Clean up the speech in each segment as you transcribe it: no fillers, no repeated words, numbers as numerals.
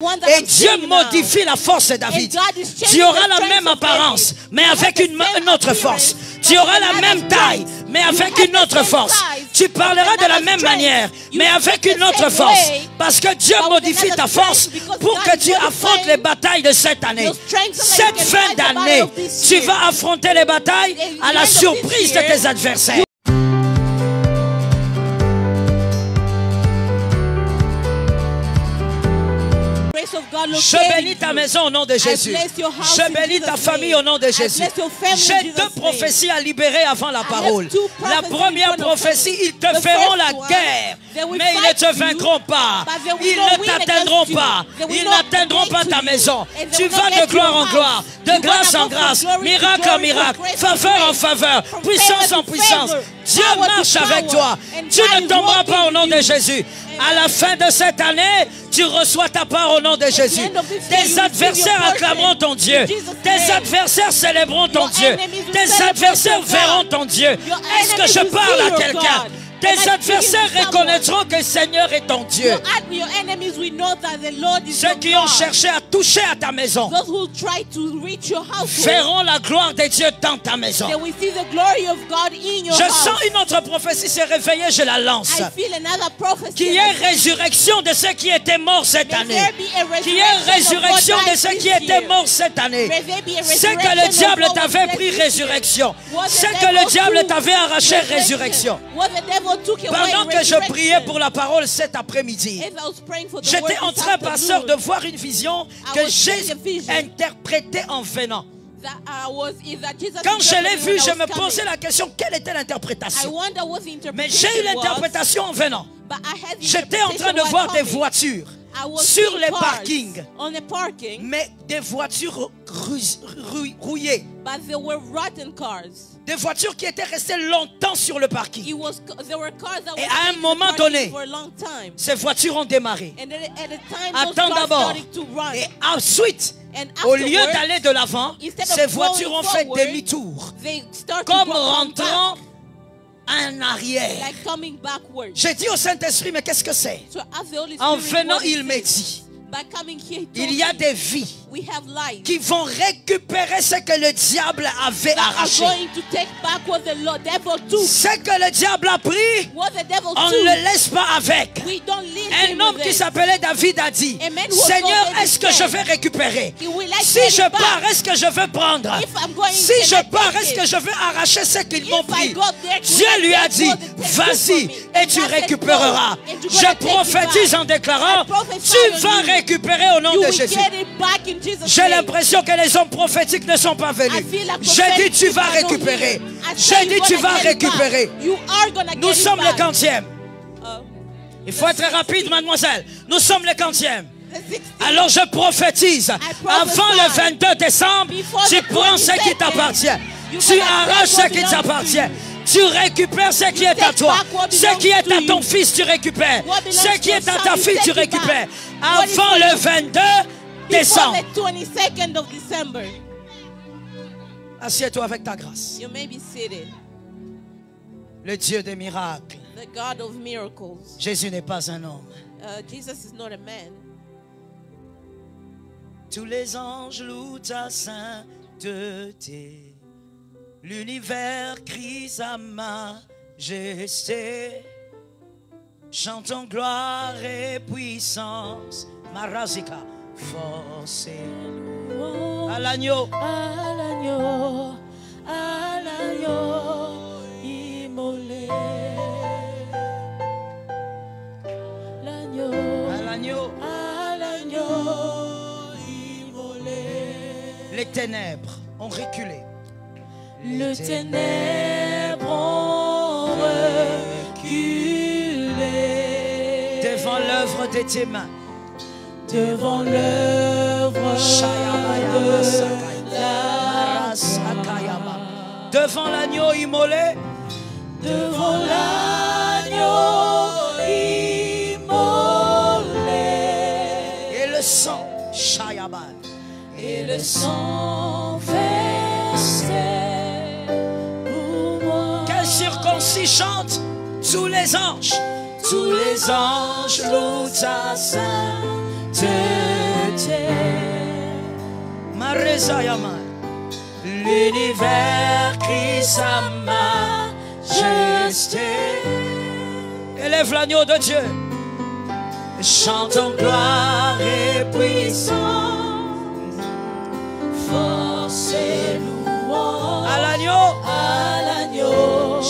Et Dieu modifie la force de David. Tu auras la même apparence, mais avec une autre force. Tu auras la même taille, mais avec une autre force. Tu parleras de la même manière, mais avec une autre force. Parce que Dieu modifie ta force pour que tu affrontes les batailles de cette année. Cette fin d'année, tu vas affronter les batailles à la surprise de tes adversaires. Je bénis ta maison au nom de Jésus. Je bénis ta famille au nom de Jésus. J'ai deux prophéties à libérer avant la parole. La première prophétie, ils te feront la guerre, mais ils ne te vaincront pas. Ils ne t'atteindront pas. Ils n'atteindront pas ta maison. Tu vas de gloire en gloire, de grâce en grâce, miracle en miracle, faveur en faveur, puissance en puissance. Dieu marche avec toi. Tu ne tomberas pas au nom de Jésus. À la fin de cette année, tu reçois ta part au nom de Jésus. Tes adversaires acclameront ton Dieu. Tes adversaires célébreront ton Dieu. Tes adversaires verront ton Dieu. Est-ce que je parle à quelqu'un? Tes adversaires reconnaîtront que le Seigneur est ton Dieu. Ceux qui ont cherché à toucher à ta maison verront la gloire de Dieu dans ta maison. Je sens une autre prophétie se réveiller, je la lance. Qu'il y ait résurrection de ceux qui étaient morts cette année. Qu'il y ait résurrection de ceux qui étaient morts cette année. C'est que le diable t'avait pris résurrection. C'est que le diable t'avait arraché résurrection. Pendant que je priais pour la parole cet après-midi, j'étais en train, pasteur, de voir une vision que j'ai interprétée en venant. Quand je l'ai vue, je me posais la question, quelle était l'interprétation? Mais j'ai eu l'interprétation en venant. J'étais en train de voir des voitures sur les parkings, mais des voitures rouillées. Des voitures qui étaient restées longtemps sur le parking. Et à un moment donné, ces voitures ont démarré. Attends d'abord. Et ensuite, au lieu d'aller de l'avant, ces voitures ont fait demi-tour, comme rentrant en arrière. J'ai dit au Saint-Esprit, mais qu'est-ce que c'est? En venant, il m'a dit, il y a des vies qui vont récupérer ce que le diable avait arraché. Ce que le diable a pris, on ne le laisse pas avec. Un homme qui s'appelait David a dit, Seigneur, est-ce que je vais récupérer? Si je pars, est-ce que je vais prendre? Si je pars, est-ce que je vais arracher ce qu'ils m'ont pris? Dieu lui a dit, vas-y et tu récupéreras. Je prophétise en déclarant, tu vas récupérer au nom de Jésus. J'ai l'impression que les hommes prophétiques ne sont pas venus. J'ai dit tu vas récupérer. J'ai dit tu vas récupérer. Nous sommes le 40e. Il faut être rapide, mademoiselle. Nous sommes le 40e. Alors je prophétise. Avant le 22 décembre, tu prends ce qui t'appartient. Tu arraches ce qui t'appartient. Tu récupères ce qui est à toi. Ce qui est à ton fils, tu récupères. Ce qui est à ta fille, tu récupères. Avant le 22 décembre. Assieds-toi avec ta grâce. Le Dieu des miracles. Jésus n'est pas un homme. Tous les anges louent ta sainteté. L'univers crie sa majesté. Chantons gloire et puissance. Marazika. Force et louange à l'agneau, à l'agneau, à l'agneau immolé, l'agneau, à l'agneau, à l'agneau immolé. Les ténèbres ont reculé. Les ténèbres ont reculé devant l'œuvre de tes mains. Devant l'œuvre de la devant l'agneau immolé, devant l'agneau immolé, et le sang Shayaban, et le sang versé pour moi. Quel circoncis chante tous les anges louent ta sainteté. L'univers crie sa majesté. Élève l'agneau de Dieu. Chantons gloire et puissance, force et louange à l'agneau, à l'agneau,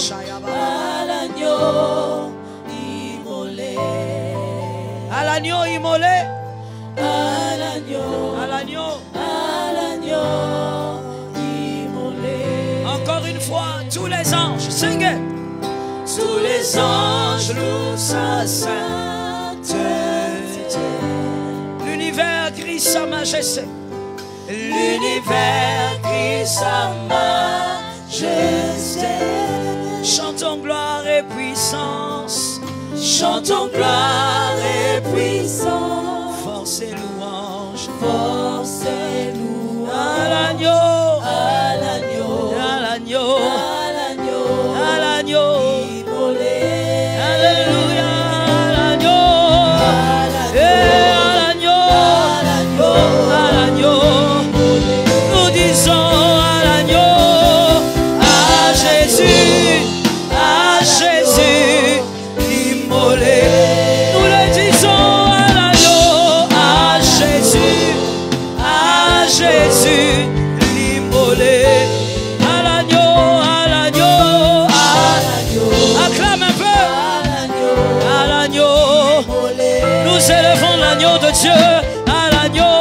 à l'agneau immolé, à l'agneau immolé, à l'agneau, à l'agneau, à l'agneau immolé. Encore une fois, tous les anges, singez. Tous les anges louent sa sainteté. L'univers crie sa majesté. L'univers crie sa majesté. Chantons gloire et puissance. Chantons gloire et puissance. Force et louange. Force et louange. À l'agneau. À l'agneau. À l'agneau. À l'agneau. À l'agneau. Alléluia. À l'agneau. À l'agneau. À l'agneau. Nous disons à l'agneau, à Jésus, immolé. Nous le disons à l'agneau, à Jésus, l'immolé. À l'agneau, à l'agneau, à l'agneau. Acclame un peu. À l'agneau. Nous élevons l'agneau de Dieu. À l'agneau.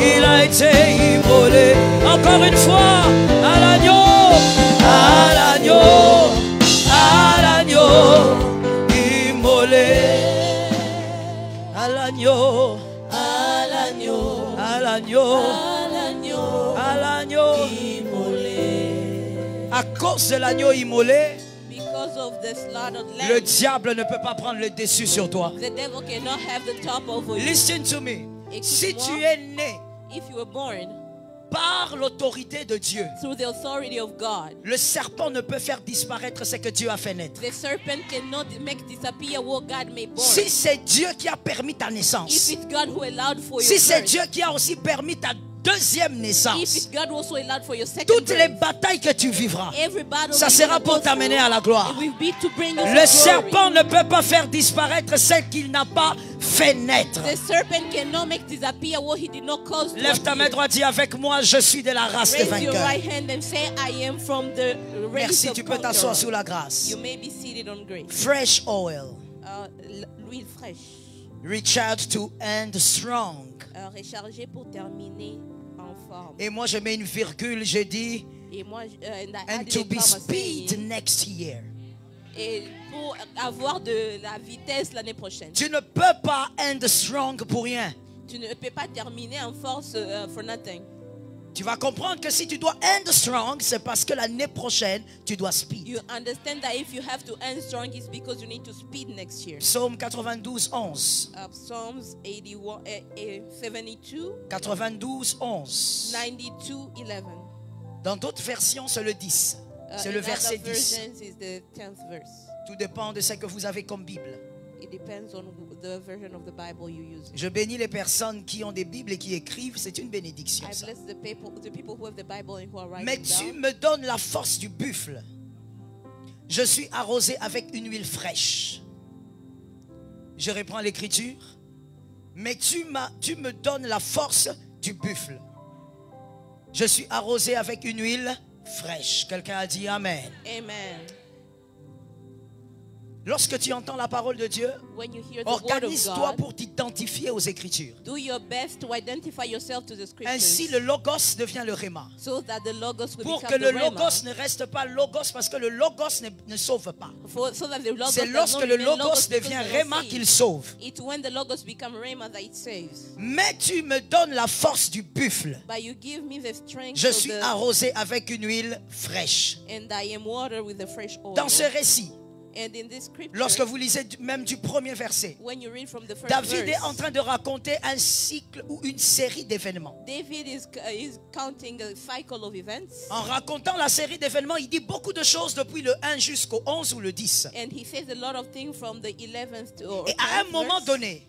Il a été immolé. Encore une fois, à l'agneau, à l'agneau, à l'agneau, immolé. À l'agneau, à l'agneau, à l'agneau, à l'agneau, à l'agneau, immolé. À cause de l'agneau immolé, le diable ne peut pas prendre le dessus sur toi. Listen to me. Si tu es né par l'autorité de Dieu, le serpent ne peut faire disparaître ce que Dieu a fait naître. Si c'est Dieu qui a permis ta naissance, si c'est Dieu qui a aussi permis ta deuxième naissance, toutes les batailles que tu vivras, ça sera pour t'amener à la gloire. Le serpent ne peut pas faire disparaître ce qu'il n'a pas fait naître. Lève ta main droite, dis avec moi, je suis de la race des vainqueurs. Merci, tu peux t'asseoir sous la grâce. Fresh oil. L'huile fraîche. Recharge to end strong. Recharger pour terminer en forme. Et moi je mets une virgule, je dis and to be speed next year. Et pour avoir de la vitesse l'année prochaine. Tu ne peux pas end strong pour rien. Tu ne peux pas terminer en force for nothing. Tu vas comprendre que si tu dois end strong, c'est parce que l'année prochaine, tu dois speed. You understand that if you have to end strong, it's because you need to speed next year. Psaume 92, 11. Psalms 72. 92, 11. 92, 11. Dans d'autres versions, c'est le 10. C'est le verset 10. Tout dépend de ce que vous avez comme Bible. It depends on the version of the Bible you use. Je bénis les personnes qui ont des Bibles et qui écrivent. C'est une bénédiction. I bless the people who have the Bible and who are writing. Mais tu me donnes la force du buffle. Je suis arrosé avec une huile fraîche. Je reprends l'écriture. Mais tu me donnes la force du buffle. Je suis arrosé avec une huile fraîche. Quelqu'un a dit Amen. Amen. Lorsque tu entends la parole de Dieu, organise-toi pour t'identifier aux Écritures. Ainsi le Logos devient le Réma. Pour que le Logos ne reste pas Logos, parce que le Logos ne sauve pas. C'est lorsque le Logos devient Réma qu'il sauve. Mais tu me donnes la force du buffle. Je suis arrosé avec une huile fraîche. Dans ce récit, lorsque vous lisez même du premier verset, David est en train de raconter un cycle ou une série d'événements. En racontant la série d'événements, il dit beaucoup de choses depuis le 1 jusqu'au 11 ou le 10. Et à un moment donné,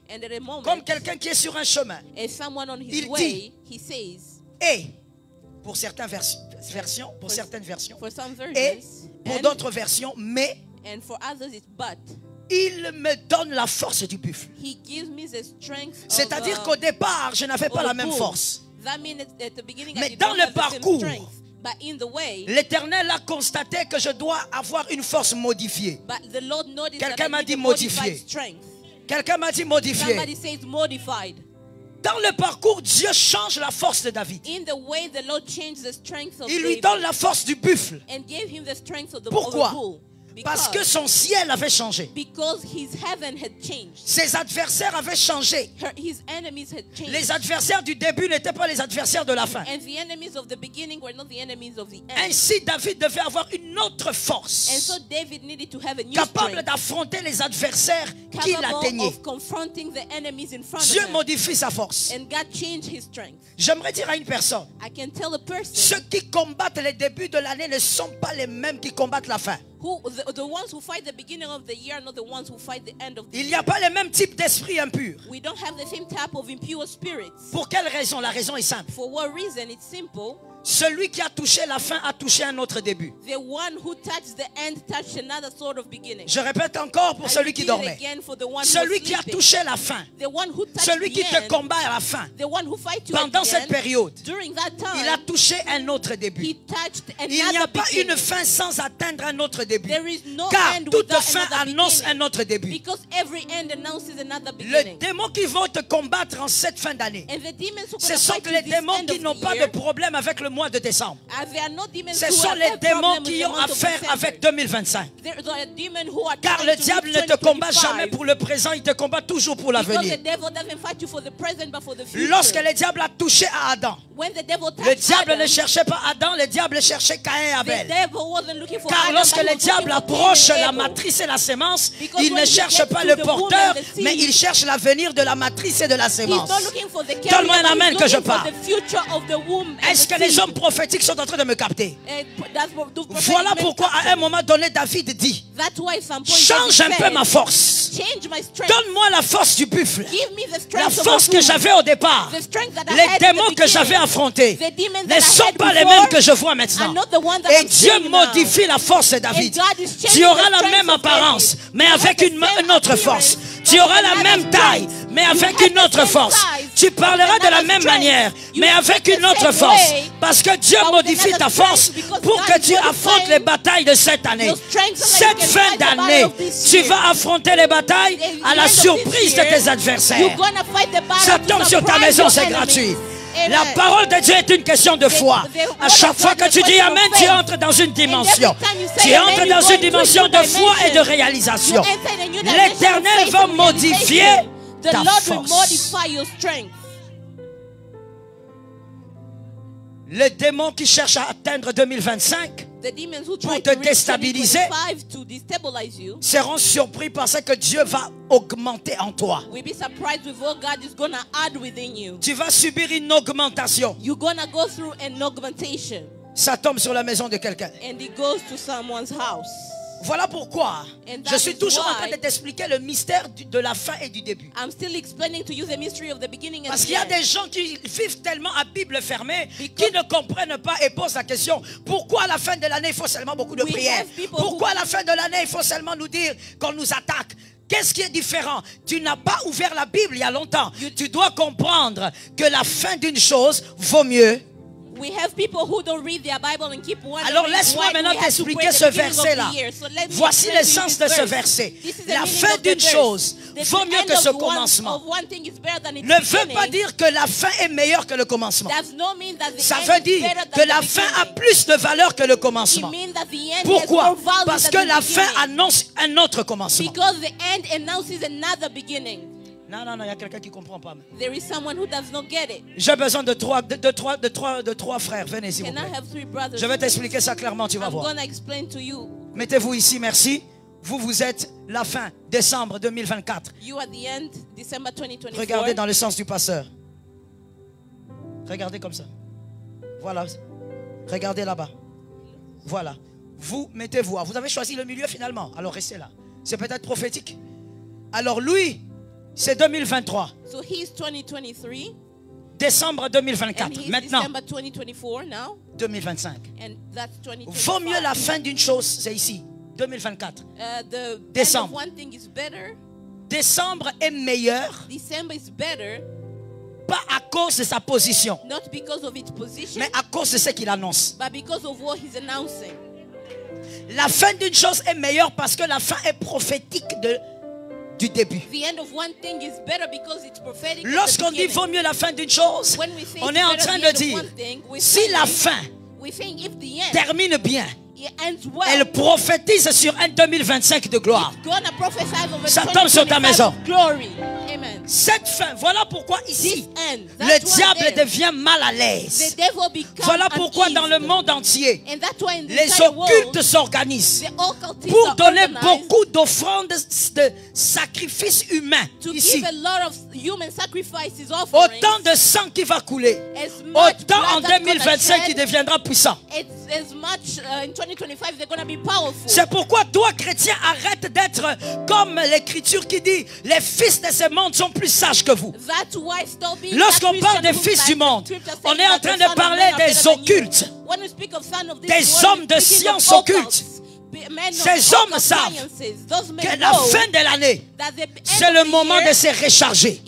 comme quelqu'un qui est sur un chemin, il dit, et pour certaines versions, et pour d'autres versions, mais il me donne la force du buffle. C'est-à-dire qu'au départ, je n'avais pas la même force. Mais dans le parcours, l'Éternel a constaté que je dois avoir une force modifiée. Quelqu'un m'a dit modifiée. Quelqu'un m'a dit modifiée. Dans le parcours, Dieu change la force de David. Il lui donne la force du buffle. Pourquoi? Parce que son ciel avait changé. Ses adversaires avaient changé. Les adversaires du début n'étaient pas les adversaires de la fin. Ainsi, David devait avoir une autre force, capable d'affronter les adversaires qui l'atteignaient. Dieu modifie sa force. J'aimerais dire à une personne, ceux qui combattent les débuts de l'année ne sont pas les mêmes qui combattent la fin. Il n'y a pas le même type d'esprit impur. Pour quelle raison? La raison est simple. Celui qui a touché la fin a touché un autre début. Je répète encore pour celui qui dormait. Celui qui a touché la fin, celui qui te combat à la fin, pendant cette période, il a touché un autre début. Il n'y a pas une fin sans atteindre un autre début. Car toute fin annonce un autre début. Les démons qui vont te combattre en cette fin d'année, ce sont les démons qui n'ont pas de problème avec le mois de décembre. Ce sont les démons qui ont affaire avec 2025. Car le diable ne te combat jamais pour le présent, il te combat toujours pour l'avenir. Lorsque le diable a touché à Adam, le diable ne cherchait pas Adam, le diable cherchait Caïn et Abel. Car lorsque le diable approche la matrice et la sémence, il ne cherche pas le porteur, mais il cherche l'avenir de la matrice et de la sémence. Donne-moi un amen que je parle. Est-ce que les hommes prophétiques sont en train de me capter? Voilà pourquoi à un moment donné David dit, change un peu ma force. Donne-moi la force du buffle. La force que j'avais au départ. Les démons que j'avais affrontés ne sont pas les mêmes que je vois maintenant. Et Dieu modifie la force de David. Tu auras la même apparence, mais avec une autre force. Tu auras la même taille, mais avec une autre force. Tu parleras de la même manière, mais avec une autre force. Parce que Dieu modifie ta force pour que tu affrontes les batailles de cette année. Cette fin d'année, tu vas affronter les batailles à la surprise de tes adversaires. Ça tombe sur ta maison, c'est gratuit. La parole de Dieu est une question de foi. À chaque fois que tu dis Amen, tu entres dans une dimension. Tu entres dans une dimension de foi et de réalisation. L'Éternel va modifier ta force. Les démons qui cherchent à atteindre 2025 pour te déstabiliser seront surpris par ce que Dieu va augmenter en toi. Tu vas subir une augmentation. Ça tombe sur la maison de quelqu'un. Voilà pourquoi je suis toujours en train de t'expliquer le mystère de la fin et du début. Parce qu'il y a des gens qui vivent tellement à Bible fermée qui ne comprennent pas et posent la question: pourquoi à la fin de l'année il faut seulement beaucoup de prières? Pourquoi à la fin de l'année il faut seulement nous dire qu'on nous attaque? Qu'est-ce qui est différent? Tu n'as pas ouvert la Bible il y a longtemps. Tu dois comprendre que la fin d'une chose vaut mieux. Alors laisse-moi maintenant t'expliquer ce verset-là. Voici l'essence de ce verset. La fin d'une chose vaut mieux que ce commencement. Ne veut pas dire que la fin est meilleure que le commencement. Ça veut dire que la fin a plus de valeur que le commencement. Pourquoi? Parce que la fin annonce un autre commencement. Non, il y a quelqu'un qui ne comprend pas. J'ai besoin de trois frères. Venez s'il vous plaît. Je vais t'expliquer ça clairement, tu vas voir. Mettez-vous ici, merci. Vous êtes la fin, décembre 2024. You are the end, December 2024. Regardez dans le sens du passeur. Regardez comme ça. Voilà. Regardez là-bas. Voilà. Vous, mettez-vous. Vous avez choisi le milieu finalement. Alors restez là. C'est peut-être prophétique. Alors lui, c'est 2023. So he's 2023. Décembre 2024. Maintenant, December 2024 now. 2025. And that's 2025. Vaut mieux la fin d'une chose, c'est ici. 2024. The Décembre. end of one thing is better. Décembre est meilleur. December is better. Pas à cause de sa position, Not because of its position, mais à cause de ce qu'il annonce. but because of what he's announcing. La fin d'une chose est meilleure parce que la fin est prophétique du début. The end of one thing is better because it's prophetic. Lorsqu'on dit vaut mieux la fin d'une chose, on est en train de dire si la fin termine bien, elle prophétise sur un 2025 de gloire. Ça tombe sur ta maison. Cette fin, voilà pourquoi ici, le diable devient mal à l'aise. Voilà pourquoi dans le monde entier, les occultes s'organisent pour donner beaucoup d'offrandes de sacrifices humains ici. Autant de sang qui va couler, autant en 2025 il deviendra puissant. C'est pourquoi toi, chrétien, arrête d'être comme l'écriture qui dit les fils de ce monde sont plus sages que vous. Lorsqu'on parle des fils du monde, on est en train de parler des occultes, des hommes de science occulte. Ces hommes savent que la fin de l'année, c'est le moment de se recharger.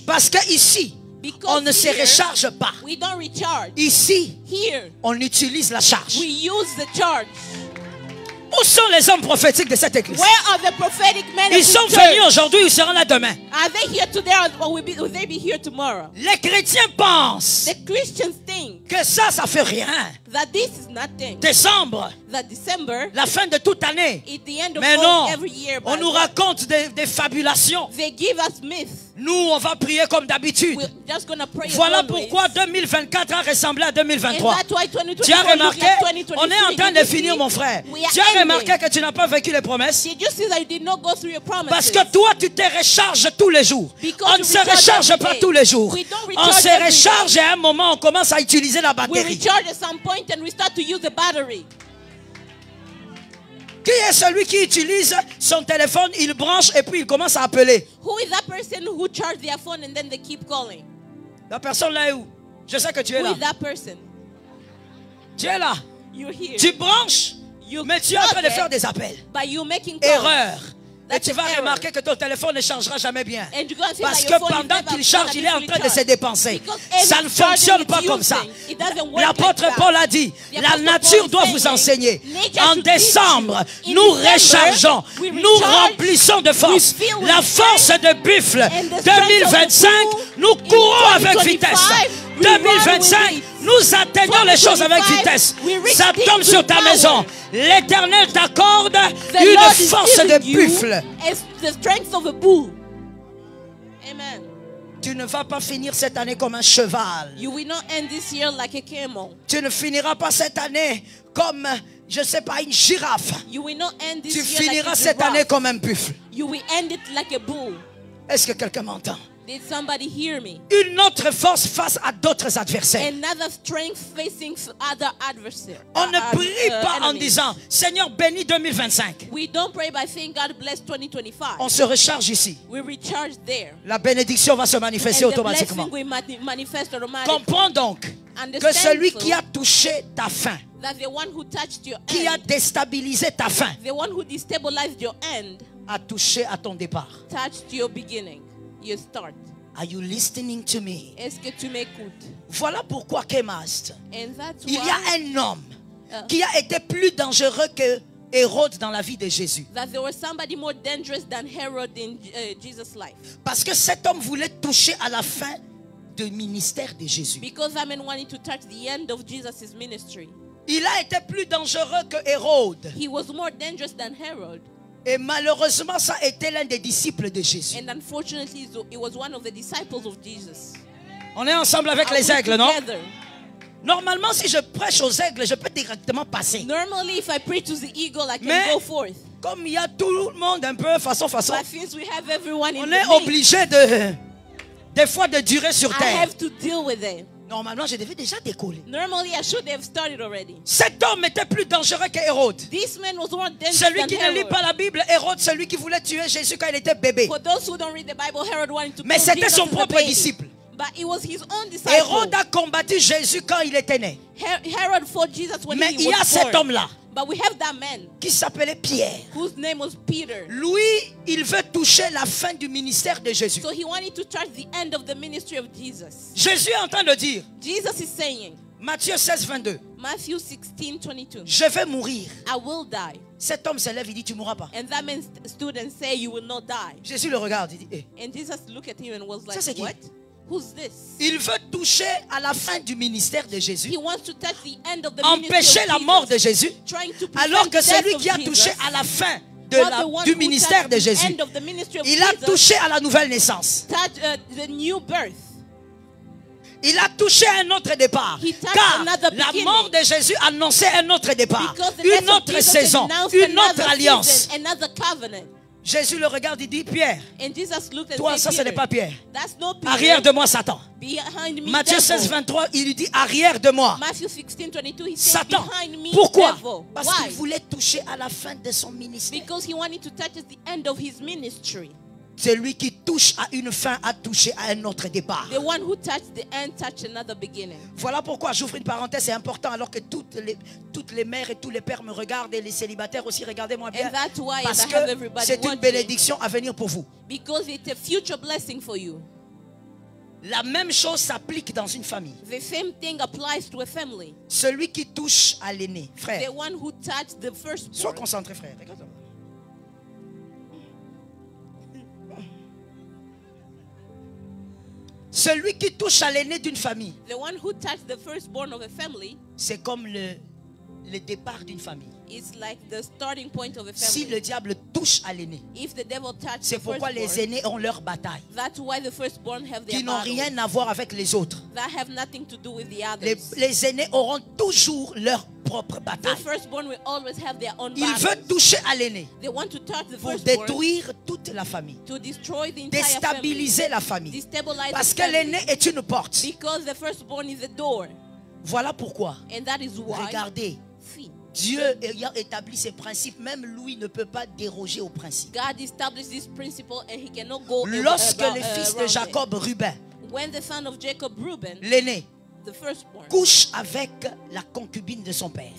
Parce que ici, on ne se recharge pas. Ici, on utilise la charge. Où sont les hommes prophétiques de cette église? Ils sont venus aujourd'hui ou seront là demain? Les chrétiens pensent que ça fait rien. Décembre, la fin de toute année. Mais non, on nous raconte des fabulations. Nous, on va prier comme d'habitude. Voilà pourquoi 2024 a ressemblé à 2023. Tu as remarqué, on est en train de finir, mon frère. Tu as remarqué que tu n'as pas vécu les promesses? Parce que toi, tu te recharges tous les jours. On ne se recharge pas tous les jours. On se recharge et à un moment, on commence à utiliser la batterie. Qui est celui qui utilise son téléphone, il branche et puis il commence à appeler? La personne là est où? Je sais que tu es là. Tu es là. Tu branches, mais tu es en train de faire des appels. Erreur. Et tu vas remarquer que ton téléphone ne chargera jamais bien. Parce que pendant qu'il charge, il est en train de se dépenser. Ça ne fonctionne pas comme ça. L'apôtre Paul a dit, la nature doit vous enseigner. En décembre, nous rechargeons, nous remplissons de force. La force de buffle 2025, nous courons avec vitesse. 2025, nous atteignons les choses avec vitesse. Ça tombe sur ta maison. L'Éternel t'accorde une force de buffle. Amen. Tu ne vas pas finir cette année comme un cheval. Tu ne finiras pas cette année comme, je ne sais pas, une girafe. Tu finiras cette année comme un buffle. Est-ce que quelqu'un m'entend? Did somebody hear me? Une autre force face à d'autres adversaires. Another strength facing other adversaires. On ne prie pas en disant Seigneur bénis 2025. We don't pray by saying God bless 2025. On se recharge ici. We recharge there. La bénédiction va se manifester automatiquement. Comprends donc que celui qui a touché ta faim, qui a déstabilisé ta faim, a touché à ton départ. Touched your beginning. You start. Are you listening to me? Est-ce que tu m'écoutes? Voilà pourquoi Kémast, il y a un homme qui a été plus dangereux que Hérode dans la vie de Jésus. That there was somebody more dangerous than Herod in Jesus' life. Parce que cet homme voulait toucher à la fin du ministère de Jésus. Because that man wanted to touch the end of Jesus' ministry. Il a été plus dangereux que Hérode. He was more dangerous than Herod. Et malheureusement, ça a été l'un des disciples de Jésus. And unfortunately, it was one of the disciples of Jesus. On est ensemble avec les aigles, non? Normalement, si je prêche aux aigles, je peux directement passer. Normally, if I preach to the eagle, I can go forth. Comme il y a tout le monde un peu façon, But since we have everyone in on est obligé des fois de durer sur terre. I have to deal with it. Normalement, je devais déjà décoller. Normally, I should have started already. Cet homme était plus dangereux qu'Hérode. This man was more dangerous celui than qui ne lit pas la Bible, Hérode, celui qui voulait tuer Jésus quand il était bébé. For those who don't read the Bible, Herod wanted to Mais c'était son propre disciple. But it was his own disciple. Hérode a combattu Jésus quand il était né. Herod fought Jesus when Mais he was il y a cet homme-là But we have that man qui s'appelait Pierre. Whose name was Peter. Lui, il veut toucher la fin du ministère de Jésus. So he wanted to touch the end of the ministry of Jesus. Jésus est en train de dire, Jesus is saying, Matthieu 16, 22, Matthew 16, 22, je vais mourir. I will die. Cet homme se lève, il dit, tu ne mourras pas. And that man stood and said, you will not die. Jésus le regarde, il dit, And Jesus looked at him and was like, ça, what? Who's this? Il veut toucher à la fin du ministère de Jésus. He wants to touch the end of the empêcher la mort de Jésus. Alors que celui qui a touché à la fin du ministère de Jésus, il a touché à la nouvelle naissance. Il a touché à un autre départ. Car la mort de Jésus annonçait un autre départ, une autre saison, une autre alliance. Jésus le regarde et dit, Pierre, toi ça ce n'est pas Pierre. Arrière de moi Satan. Matthieu 16, 23, il lui dit, arrière de moi. Satan. Pourquoi? Parce qu'il voulait toucher à la fin de son ministère. Celui qui touche à une fin a touché à un autre départ. Voilà pourquoi j'ouvre une parenthèse, c'est important alors que toutes les mères et tous les pères me regardent et les célibataires aussi, regardez-moi bien. Parce que c'est une bénédiction à venir pour vous. La même chose s'applique dans une famille. Celui qui touche à l'aîné, frère. Sois concentré, frère. Regarde-moi. Celui qui touche à l'aîné d'une famille, c'est comme le départ d'une famille. Si le diable touche à l'aîné, c'est pourquoi les aînés ont leur bataille, qui n'ont rien à voir avec les autres. Les aînés auront toujours leur propre bataille. Ils veulent toucher à l'aîné pour détruire toute la famille, déstabiliser la famille, parce que l'aîné est une porte. Voilà pourquoi, regardez, Dieu ayant établi ses principes, même lui ne peut pas déroger aux principes. Lorsque les fils de Jacob, Ruben, l'aîné, couche avec la concubine de son père,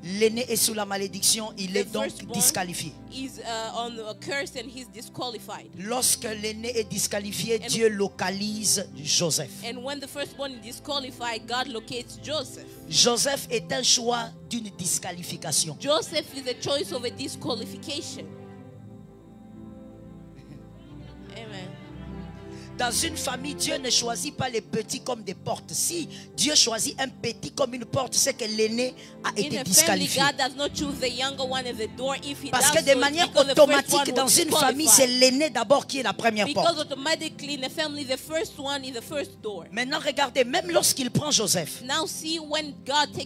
l'aîné est sous la malédiction, il est donc disqualifié. Lorsque l'aîné est disqualifié, Dieu localise Joseph. Joseph est un choix d'une disqualification. Dans une famille, Dieu ne choisit pas les petits comme des portes. Si Dieu choisit un petit comme une porte, c'est que l'aîné a été disqualifié. Parce que de manière automatique, dans une famille, c'est l'aîné d'abord qui est la première porte. Maintenant, regardez, même lorsqu'il prend Joseph,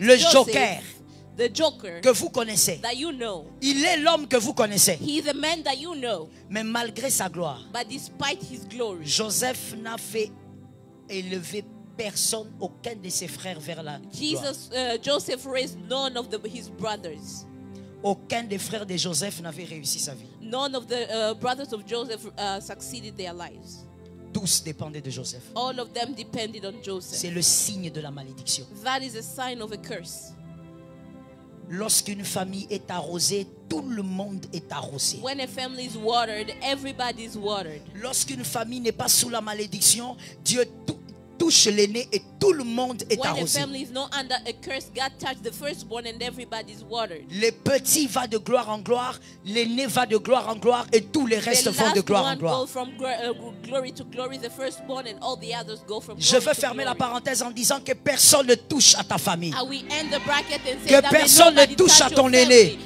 le joker, que vous connaissez, il est l'homme que vous connaissez, mais malgré sa gloire, Joseph n'a fait élever personne, aucun de ses frères vers la gloire. Joseph raised none of his brothers. Aucun des frères de Joseph n'avait réussi sa vie. None of the brothers of Joseph succeeded their lives. Tous dépendaient de Joseph. All of them depended on Joseph. C'est le signe de la malédiction. That is a sign of a curse. Lorsqu'une famille est arrosée, tout le monde est arrosé. When a family is watered, everybody is watered. Lorsqu'une famille n'est pas sous la malédiction, Dieu touche l'aîné et tout le monde est arrosé. Les petits vont de gloire en gloire, l'aîné va de gloire en gloire et tous les restes vont de gloire en gloire. Je veux fermer la parenthèse en disant que personne ne touche à ta famille. Que personne ne touche à ton aîné.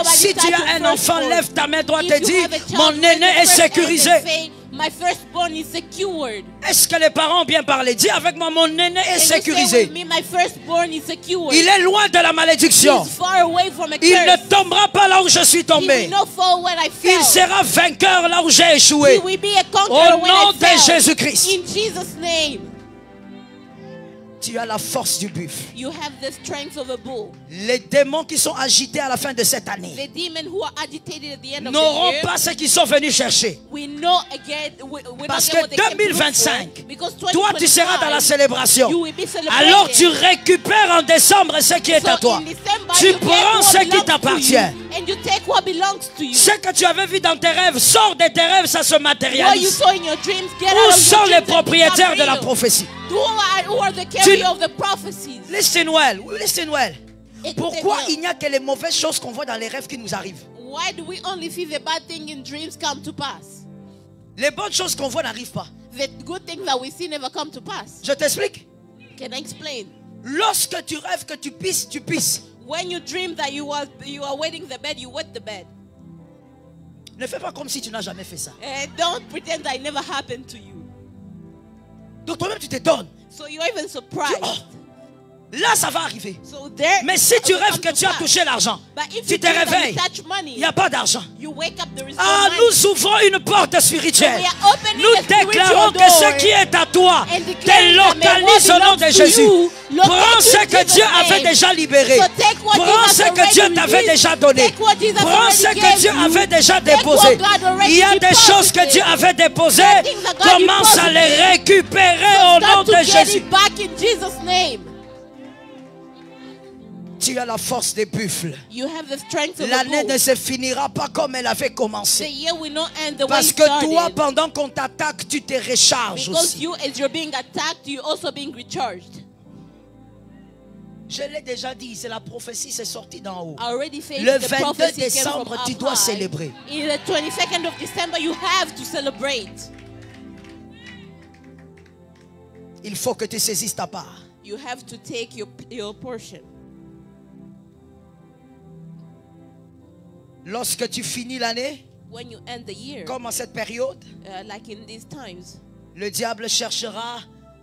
Si tu as un enfant, lève ta main droite et dis, mon aîné est sécurisé. My firstborn is secured. Est-ce que les parents ont bien parlé? Dis avec moi, mon aîné est sécurisé. My firstborn is secured. Il est loin de la malédiction. He's far away from a curse. Il ne tombera pas là où je suis tombé. He will not fall when I fell. Il sera vainqueur là où j'ai échoué. He will be a conqueror Au nom de Jésus-Christ. In Jesus' name. Tu as la force du buffle. You have the strength of a bull. Les démons qui sont agités à la fin de cette année n'auront pas ce qu'ils sont venus chercher. Parce que 2025, toi tu seras dans la célébration. Alors tu récupères en décembre ce qui est à toi. Tu prends ce qui t'appartient. Ce que tu avais vu dans tes rêves, sors de tes rêves, ça se matérialise. Où sont les propriétaires de la prophétie? Who are the carriers of the prophecies? Listen well. Listen well. Pourquoi il n'y a que les mauvaises choses qu'on voit dans les rêves qui nous arrivent? Why do we only see the bad things in dreams come to pass? Les bonnes choses qu'on voit n'arrivent pas. The good things that we see never come to pass. Je t'explique. Can I explain? Lorsque tu rêves que tu pisses, tu pisses. When you dream that you are wetting the bed, you wet the bed. Ne fais pas comme si tu n'as jamais fait ça. Don't pretend that it never happened to you. Donc toi-même tu t'étonnes. So you're even surprised. Là ça va arriver. Mais si tu rêves que tu as touché l'argent, tu te réveilles, il n'y a pas d'argent. Ah, nous ouvrons une porte spirituelle. Nous déclarons que ce qui est à toi te localise au nom de Jésus. Prends ce que Dieu avait déjà libéré. Prends ce que Dieu t'avait déjà donné. Prends ce que Dieu avait déjà déposé. Il y a des choses que Dieu avait déposées. Commence à les récupérer au nom de Jésus. Tu as la force des buffles. L'année ne se finira pas comme elle avait commencé. Parce que toi, pendant qu'on t'attaque, tu te recharges aussi. Je l'ai déjà dit, c'est la prophétie, c'est sorti d'en haut. Le 22 décembre, tu dois célébrer. The 22nd of December, you have to celebrate. Il faut que tu saisisses ta part. You have to take your portion. Lorsque tu finis l'année, when you end the year, comme en cette période, like in these times, le diable cherchera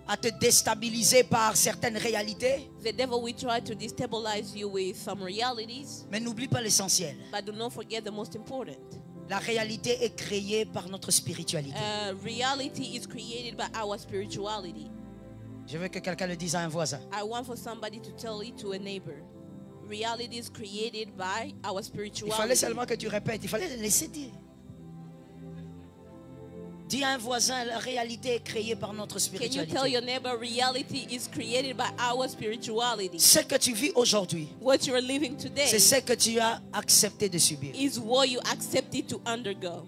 à te déstabiliser par certaines réalités. The devil will try to destabilize you with some realities. Mais n'oublie pas l'essentiel. But do not forget the most important. La réalité est créée par notre spiritualité. Reality is created by our spirituality. Je veux que quelqu'un le dise à un voisin. I want for somebody to tell it to a neighbor. Reality is created by our spirituality. Il fallait seulement que tu répètes. Il fallait le laisser dire. Dis à un voisin, la réalité est créée par notre spiritualité. Can you tell your neighbor, reality is created by our spirituality? Ce que tu vis aujourd'hui, what you are living today, c'est ce que tu as accepté de subir. Is what you accepted to undergo.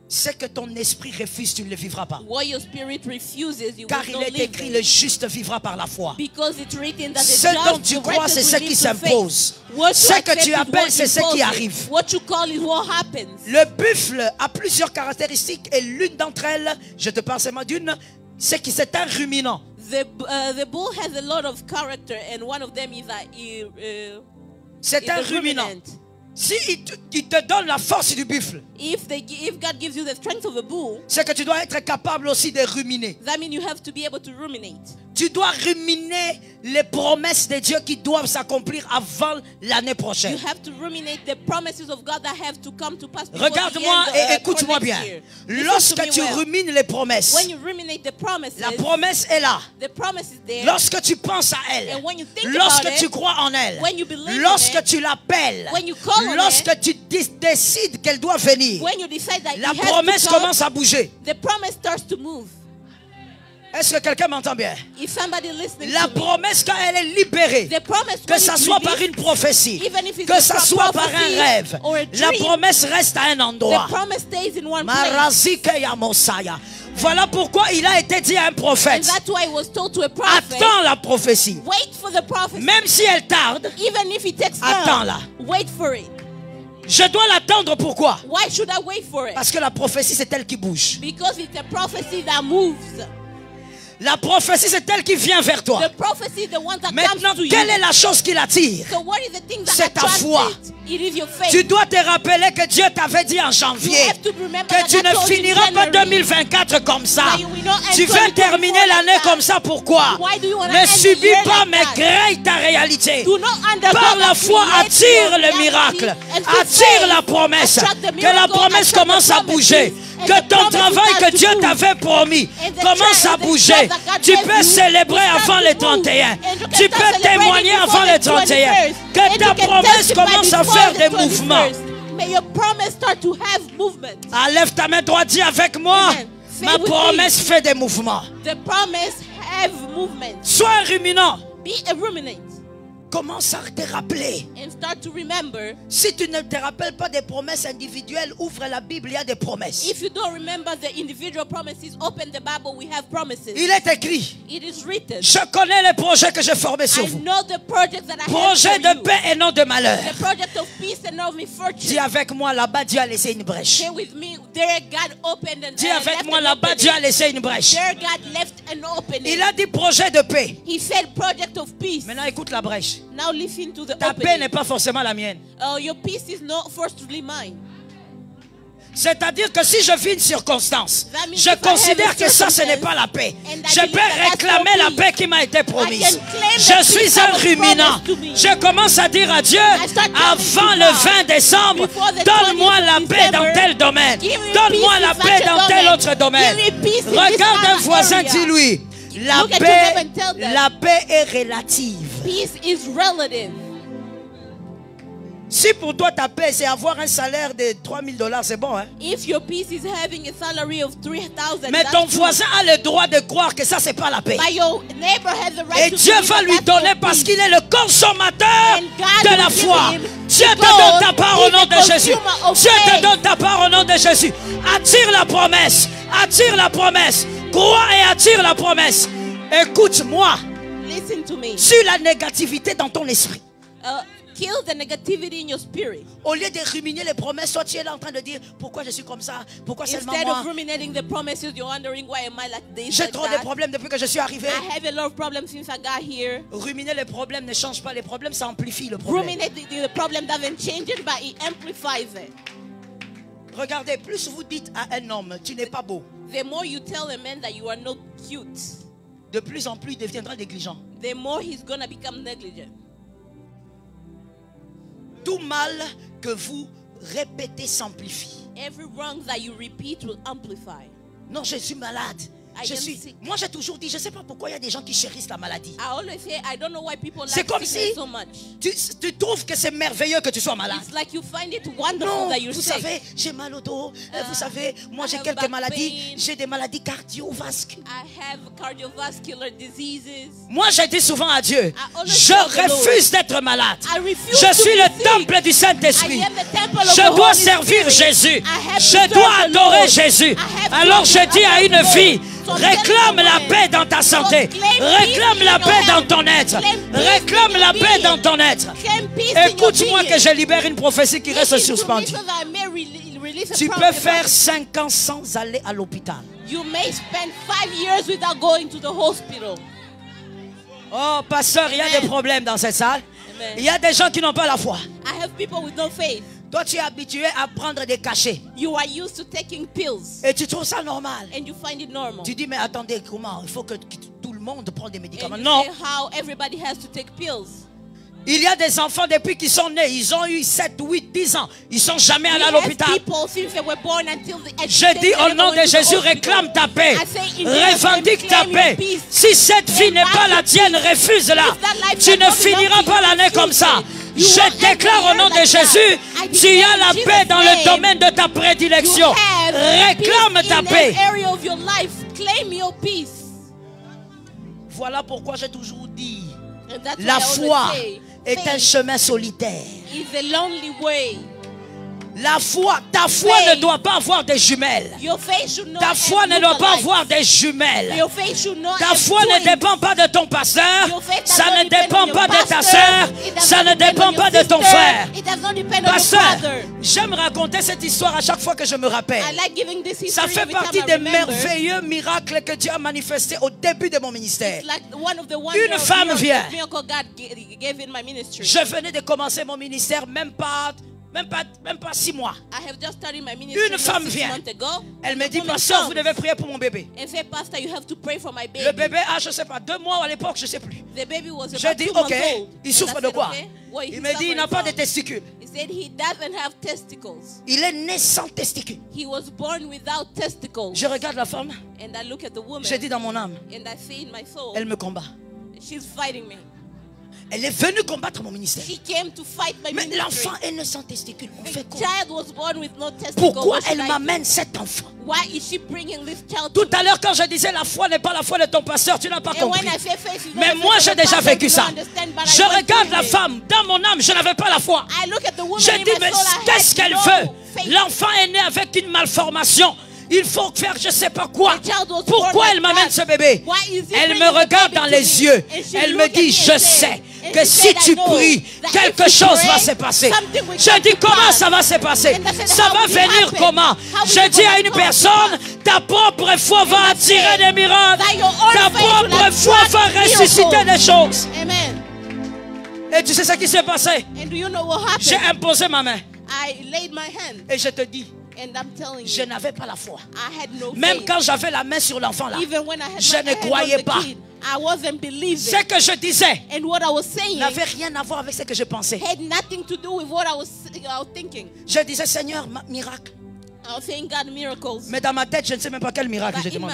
Ce que ton esprit refuse, tu ne le vivras pas. What your spirit refuses, you car will il not est écrit, le juste vivra par la foi. Because it's written that ce dont tu crois, c'est ce qui s'impose. Ce que tu appelles, c'est ce qui arrive. What you call is what happens. Le buffle a plusieurs caractéristiques et l'une d'entre elles, je te parle seulement d'une, c'est que c'est un ruminant. The bull has a lot of character and one of them is c'est un ruminant. Si il te donne la force du buffle, if God gives you the strength of a bull, c'est que tu dois être capable aussi de ruminer. That means you have to be able to ruminate. Tu dois ruminer les promesses de Dieu qui doivent s'accomplir avant l'année prochaine. You have to ruminate the promises of God that have to come to pass. Regarde-moi et écoute-moi bien. Lorsque tu rumines les promesses, when you ruminate the promises, la promesse est là. The promise is there. Lorsque tu penses à elle, and when you think lorsque about tu it, crois en elle, when you believe lorsque in it, tu l'appelles, when you call lorsque on it, tu décides qu'elle doit venir, when you decide that la promesse commence à bouger. The promise starts to move. Est-ce que quelqu'un m'entend bien? La promesse, quand elle est libérée, que ça soit par une prophétie, que ça soit par un rêve, la promesse reste à un endroit. Voilà pourquoi il a été dit à un prophète, attends la prophétie. Même si elle tarde, attends-la. Je dois l'attendre, pourquoi? Parce que la prophétie, c'est elle qui bouge. La prophétie, c'est elle qui vient vers toi. Maintenant, quelle est la chose qui l'attire? C'est ta foi. Tu dois te rappeler que Dieu t'avait dit en janvier que tu ne finiras pas 2024 comme ça. Tu veux terminer l'année comme ça. Pourquoi? Ne subis pas, mais crée ta réalité. Par la foi, attire le miracle. Attire la promesse. Que la promesse commence à bouger. Que ton travail que Dieu t'avait promis commence à bouger. Tu peux célébrer avant les 31. Tu peux témoigner avant les 31. Que ta promesse commence à faire des mouvements. Ah, lève ta main droite, dis avec moi. Ma promesse fait des mouvements. Sois un ruminant. Commence à te rappeler. Si tu ne te rappelles pas des promesses individuelles, ouvre la Bible, il y a des promesses. Il est écrit. Je connais les projets que j'ai formés sur vous. Projets de paix et non de malheur. Dis avec moi, là-bas Dieu a laissé une brèche. Dis avec moi, là-bas Dieu a laissé une brèche. Il a dit projet de paix. Maintenant écoute la brèche. Now listen to the Ta paix n'est pas forcément la mienne. Your peace is not forcefully mine. C'est-à-dire que si je vis une circonstance, je considère que ça, ce n'est pas la paix. Je peux réclamer la paix qui m'a été promise. Je suis un ruminant. Je commence à dire à Dieu, avant le 20 décembre, donne-moi la paix dans tel domaine. Donne-moi la paix dans tel autre domaine. Regarde un voisin, dis-lui, la paix est relative. Peace is relative. Si pour toi ta paix c'est avoir un salaire de $3000, c'est bon, hein? If your peace is having a salary of 3,000, mais ton voisin a le droit de croire que ça c'est pas la paix. But your neighbor has the right et Dieu va lui donner parce qu'il est le consommateur de la foi. Dieu te donne ta part au nom de Jésus. Dieu te donne ta part au nom de Jésus. Attire la promesse. Attire la promesse. Crois et attire la promesse. Écoute-moi. Listen to me. Sur la négativité dans ton esprit. Kill the negativity in your spirit. Au lieu de ruminer les promesses, toi tu es là en train de dire pourquoi je suis comme ça, pourquoi seulement moi. Instead of ruminating the promises, you're wondering why am I like this. J'ai trop de problèmes depuis que je suis arrivé. I have a lot of problems since I got here. Ruminer les problèmes ne change pas les problèmes, ça amplifie le problème. Ruminate the problem doesn't change it, but it amplifies it. Regardez, plus vous dites à un homme, tu n'es pas beau. The more you tell a man that you are not cute, de plus en plus il deviendra négligent. The more he's gonna become negligent. Tout mal que vous répétez s'amplifie. Every wrong that you repeat will amplify. Non, je suis malade. Moi j'ai toujours dit, je ne sais pas pourquoi il y a des gens qui chérissent la maladie. C'est comme si tu trouves que c'est merveilleux que tu sois malade. Non, vous savez, j'ai mal au dos. Vous savez, moi j'ai quelques maladies. J'ai des maladies cardiovasculaires. Moi j'ai dit souvent à Dieu, je refuse d'être malade. Je suis le temple du Saint-Esprit. Je dois servir Jésus. Je dois adorer Jésus. Alors je dis à une vie, réclame la paix dans ta santé. Réclame la paix dans ton être. Réclame la paix dans ton être. Écoute-moi que je libère une prophétie qui reste suspendue. Tu peux faire 5 ans sans aller à l'hôpital. Oh, pasteur, il y a des problèmes dans cette salle. Il y a des gens qui n'ont pas la foi. Toi, tu es habitué à prendre des cachets. You are used to taking pills. Et tu trouves ça normal. And you find it normal. Tu dis, mais attendez, comment? Il faut que tout le monde prenne des médicaments. And non. How everybody has to take pills. Il y a des enfants depuis qu'ils sont nés, ils ont eu 7, 8, 10 ans. Ils ne sont jamais allés à l'hôpital. Je dis au nom de Jésus, réclame ta paix. Revendique ta paix. Si cette vie n'est pas la tienne, refuse-la. Tu ne finiras pas l'année comme ça. Je déclare au nom de Jésus, tu as la paix dans le domaine de ta prédilection. Réclame ta paix. Voilà pourquoi j'ai toujours dit, la foi est un chemin solitaire. La foi, ta foi ne doit pas avoir des jumelles. Ta foi ne doit pas avoir des jumelles. Ta foi ne dépend pas de ton pasteur. Ça ne dépend pas de ta soeur. Ça ne dépend pas de ton frère. Pasteur, j'aime raconter cette histoire à chaque fois que je me rappelle. Ça fait partie des merveilleux miracles que Dieu a manifestés au début de mon ministère. Une femme vient. Je venais de commencer mon ministère, même pas 6 mois. Une femme vient. Elle me dit, pasteur, vous devez prier pour mon bébé. Le bébé a, je ne sais pas, 2 mois à l'époque, je ne sais plus. Je dis, ok, il souffre de quoi? Il me dit, il n'a pas de testicules. Il est né sans testicules. Je regarde la femme. Je dis dans mon âme, elle me combat. Elle est venue combattre mon ministère. Mais l'enfant est né sans testicules. On fait quoi? Pourquoi elle m'amène cet enfant? Tout à l'heure quand je disais la foi n'est pas la foi de ton pasteur, tu n'as pas compris. Mais moi j'ai déjà vécu ça. Je regarde la femme, dans mon âme je n'avais pas la foi. Je dis mais qu'est-ce qu'elle veut? L'enfant est né avec une malformation. Il faut faire je ne sais pas quoi. Pourquoi elle m'amène ce bébé? Elle me regarde dans les yeux. Elle me dit, je sais que si tu pries, quelque chose va se passer. Je dis, comment ça va se passer? Ça va venir comment? Je dis à une personne, ta propre foi va attirer des miracles. Ta propre foi va ressusciter des choses. Et tu sais ce qui s'est passé? J'ai imposé ma main. Et je te dis, je n'avais pas la foi. Même quand j'avais la main sur l'enfant là, je ne croyais pas. Ce que je disais n'avait rien à voir avec ce que je pensais. Je disais, Seigneur, miracle. Mais dans ma tête, je ne sais même pas quel miracle je demande.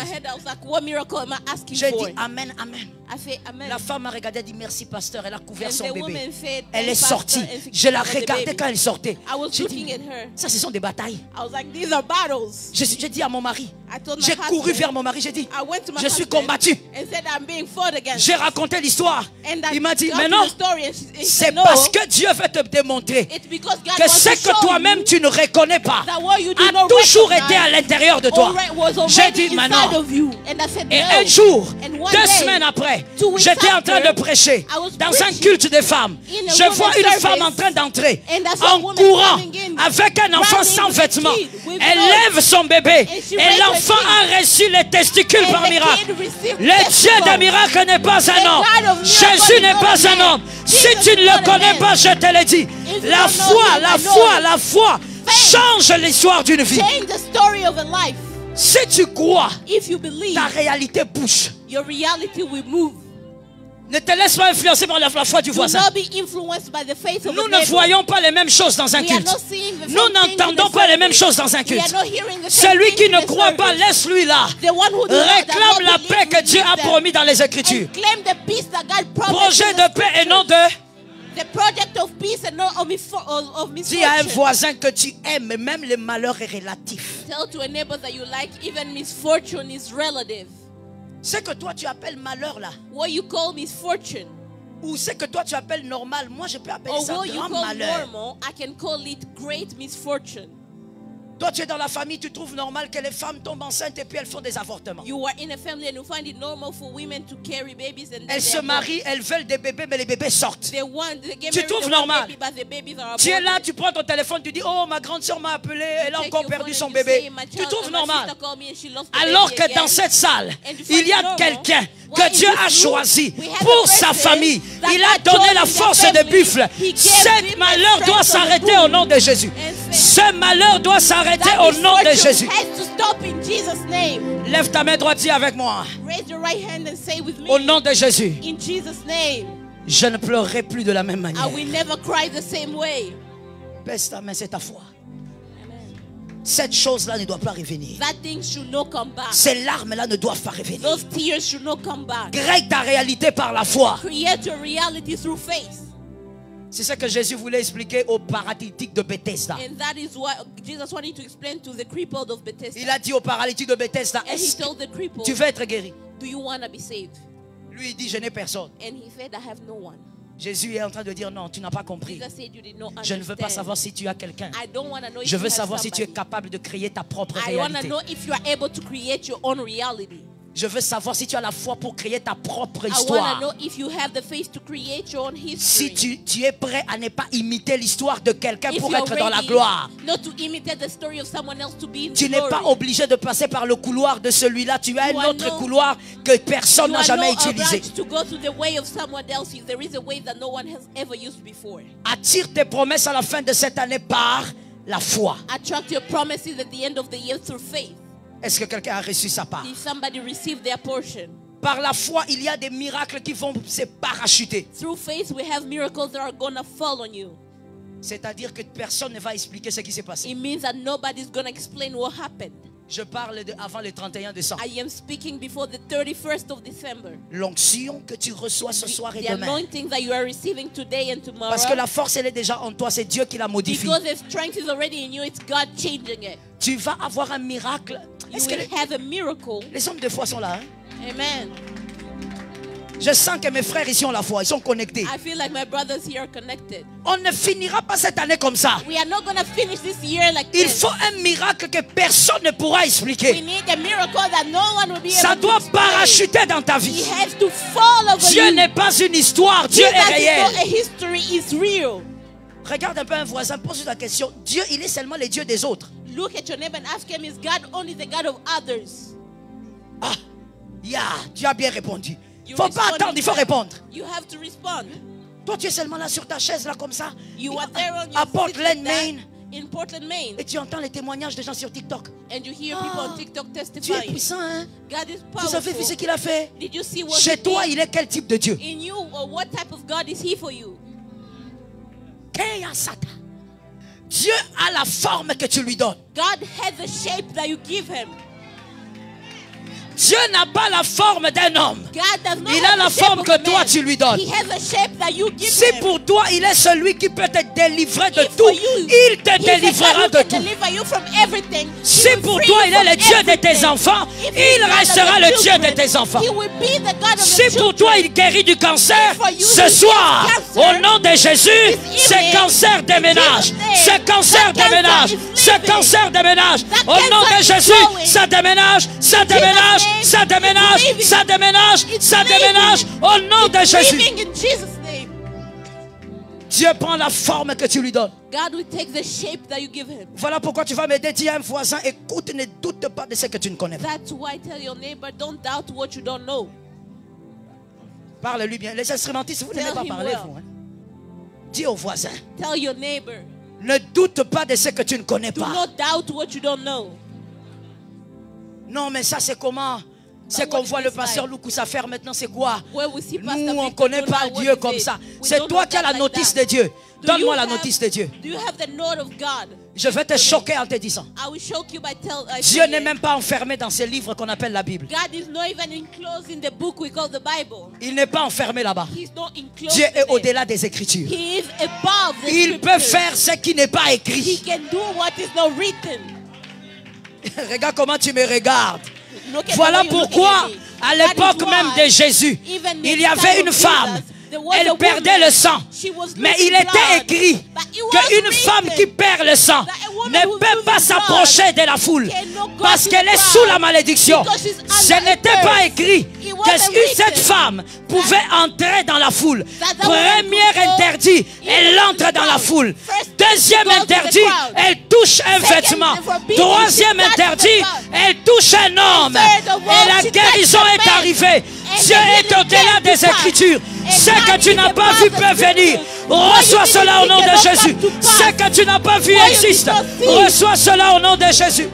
J'ai dit Amen, Amen. La femme m'a regardé et dit merci pasteur. Elle a couvert son bébé. Elle est sortie. Je la regardais quand elle sortait. J'ai dit, ça ce sont des batailles. J'ai dit à mon mari, j'ai couru vers mon mari, j'ai dit, je suis combattu. J'ai raconté l'histoire. Il m'a dit, mais non, c'est parce que Dieu veut te démontrer que ce que toi-même tu ne reconnais pas a toujours été à l'intérieur de toi. J'ai dit maintenant. Et un jour, 2 semaines après, j'étais en train de prêcher dans un culte des femmes. Je vois une femme en train d'entrer en courant avec un enfant sans vêtements. Elle lève son bébé et l'enfant a reçu les testicules par miracle. Le Dieu des miracles n'est pas un homme. Jésus n'est pas un homme. Si tu ne le connais pas, je te le dis. La foi, la foi, la foi change l'histoire d'une vie. Si tu crois, ta réalité bouge. Ne te laisse pas influencer par la foi du voisin. Nous ne voyons pas les mêmes choses dans un culte. Nous n'entendons pas les mêmes choses dans un culte. Celui qui ne croit pas, laisse-lui là. Réclame la paix que Dieu a promis dans les Écritures. Projet de paix et non de... Dis à un voisin que tu aimes, même le malheur est relatif. Ce que toi tu appelles malheur là, ou ce que toi tu appelles normal, moi je peux appeler ça grand malheur. Toi tu es dans la famille, tu trouves normal que les femmes tombent enceintes et puis elles font des avortements. Elles se marient, elles veulent des bébés mais les bébés sortent. Tu trouves normal. Tu es là, tu prends ton téléphone, tu dis oh ma grande soeur m'a appelé, elle a encore perdu son bébé. Tu trouves normal. Alors que dans cette salle, il y a quelqu'un que Dieu a choisi pour sa famille. Il a donné la force de buffle. Ce malheur doit s'arrêter au nom de Jésus. Ce malheur doit s'arrêter au nom de Jésus. Lève ta main droite avec moi. Au nom de Jésus. Je ne pleurerai plus de la même manière. Baisse ta main, c'est ta foi. Cette chose-là ne doit pas revenir. Ces larmes-là ne doivent pas revenir. Crée ta réalité par la foi. C'est ce que Jésus voulait expliquer aux paralytiques de Bethesda. Il a dit aux paralytiques de Bethesda, est-ce que tu veux être guéri? Lui il dit, je n'ai personne. Jésus est en train de dire non, tu n'as pas compris. Je ne veux pas savoir si tu as quelqu'un. Je veux savoir si tu es capable de créer ta propre réalité. Je veux savoir si tu as la foi pour créer ta propre histoire. Si tu es prêt à ne pas imiter l'histoire de quelqu'un pour être dans la gloire. Tu n'es pas obligé de passer par le couloir de celui-là. Tu as un autre couloir que personne n'a jamais utilisé. Attire tes promesses à la fin de cette année par la foi. Est-ce que quelqu'un a reçu sa part? Par la foi, il y a des miracles qui vont se parachuter. C'est-à-dire que personne ne va expliquer ce qui s'est passé. Je parle de avant le 31 décembre. L'onction que tu reçois ce soir et demain. Parce que la force, elle est déjà en toi. C'est Dieu qui la modifie. Tu vas avoir un miracle. Est-ce que les hommes de foi sont là? Hein? Amen. Je sens que mes frères ici ont la foi. Ils sont connectés. I feel like my brothers here are connected. On ne finira pas cette année comme ça. We are not going to finish this year like Il faut un miracle que personne ne pourra expliquer. We need a miracle that no one will be able Ça doit to parachuter dans ta vie. It has to fall over Dieu you. n'est pas une histoire. Dieu est réel. A history is real. Regarde un peu un voisin. Pose la question. Dieu, il est seulement le Dieu des autres. Look at your neighbor and ask him, is God only the God of others? Ah, tu as bien répondu. Il ne faut pas attendre, il faut répondre. You have to respond. Toi, tu es seulement là sur ta chaise, là, comme ça. You are there on your à Portland, Maine. In Portland, Maine. Et tu entends les témoignages des gens sur TikTok. And you hear people on TikTok testifying. Tu es puissant, hein? God is powerful. Vous avez vu ce qu'il a fait? Did you see what Chez toi, il est quel type de Dieu? In you, what type of God is he for you? Dieu a la forme que tu lui donnes. God has the shape that you give him. Dieu n'a pas la forme d'un homme. Il a la forme que toi tu lui donnes. Si pour toi il est celui qui peut te délivrer de tout, il te délivrera de tout. Si pour toi il est le Dieu de tes enfants, il restera le Dieu de tes enfants. Si pour toi il guérit du cancer, ce soir, au nom de Jésus, ce cancer déménage. Ce cancer déménage. Ce cancer déménage. Au nom de Jésus, ça déménage, ça déménage. Ça déménage, ça déménage, ça déménage au nom de Jésus. Dieu prend la forme que tu lui donnes. Voilà pourquoi tu vas m'aider. Dis à un voisin, écoute, ne doute pas de ce que tu ne connais pas. Parle-lui bien. Les instrumentistes, vous n'aimez pas parler, vous. Hein? Dis au voisin. Ne doute pas de ce que tu ne connais pas. Non, mais ça c'est comment? C'est qu'on voit le pasteur Loukoussa faire maintenant, c'est quoi? Nous, on ne connaît pas Dieu comme ça. C'est toi qui as la notice de Dieu. Donne-moi la notice de Dieu. Je vais te choquer en te disant. Dieu n'est même pas enfermé dans ce livre qu'on appelle la Bible. Il n'est pas enfermé là-bas. Dieu est au-delà des Écritures. Il peut faire ce qui n'est pas écrit. Regarde comment tu me regardes. Voilà pourquoi, à l'époque même de Jésus, il y avait une femme. Elle perdait le sang. Mais il était écrit qu'une femme qui perd le sang ne peut pas s'approcher de la foule parce qu'elle est sous la malédiction. Ce n'était pas écrit que cette femme pouvait entrer dans la foule. Premier interdit, elle entre dans la foule. Deuxième interdit, elle touche un vêtement. Troisième interdit, elle touche un homme. Et la guérison est arrivée. Dieu est au-delà des Écritures. Ce que tu n'as pas vu peut venir. Reçois cela au nom de Jésus. Ce que tu n'as pas vu existe. Reçois cela au nom de Jésus.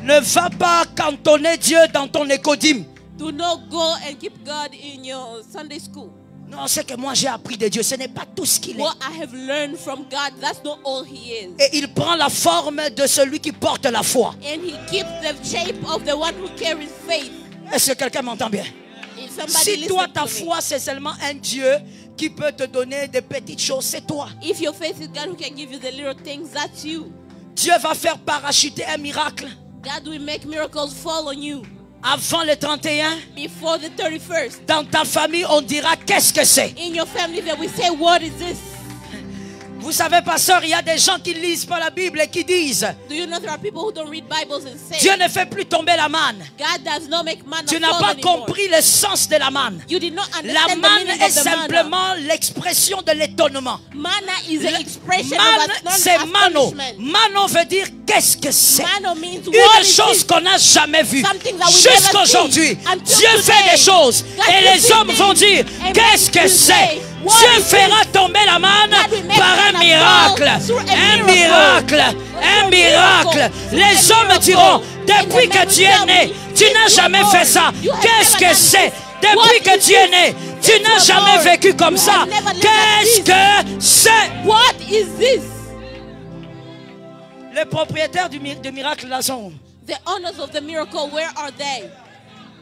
Ne va pas cantonner Dieu dans ton écodime. Do not go and keep God in your Sunday school. Non, ce que moi j'ai appris de Dieu, ce n'est pas tout ce qu'il est. What I have learned from God, that's not all he is. Et il prend la forme de celui qui porte la foi. And he keeps the shape of the one who carries faith. Est-ce que quelqu'un m'entend bien? Si toi ta foi c'est seulement un Dieu qui peut te donner des petites choses, c'est toi. If your faith is God who can give you the little things, that's you. Dieu va faire parachuter un miracle. God will make miracles fall on you. Avant le 31, before the 31st, dans ta famille, on dira qu'est-ce que c'est. In your family, they will say, what is this? Vous savez, pasteur, il y a des gens qui ne lisent pas la Bible et qui disent, do you know there are people who don't read Bibles and say, Dieu ne fait plus tomber la manne. God does not make manna Tu n'as pas compris le sens de la manne. You did not La understand manne the meaning est of the simplement l'expression de l'étonnement. Manna is the expression Manne, of c'est mano. astonishment. Mano veut dire qu'est-ce que c'est. Mano means Une what is chose this? qu'on n'a jamais vue. Something that we Jusqu'à never aujourd'hui, seen. Until Dieu today, fait des choses God et will les see hommes things. vont dire And qu'est-ce men que will c'est. say, what Dieu is fera tomber la manne God will make par un manna miracle. fall through a Un miracle. miracle. Un miracle. Les hommes diront, depuis que tu es né, tu n'as jamais fait ça. Qu'est-ce que c'est? Depuis que tu es né, tu n'as jamais vécu comme ça. Qu'est-ce que c'est? What is this? Les propriétaires du miracle là sont. The owners of the miracle, where are they?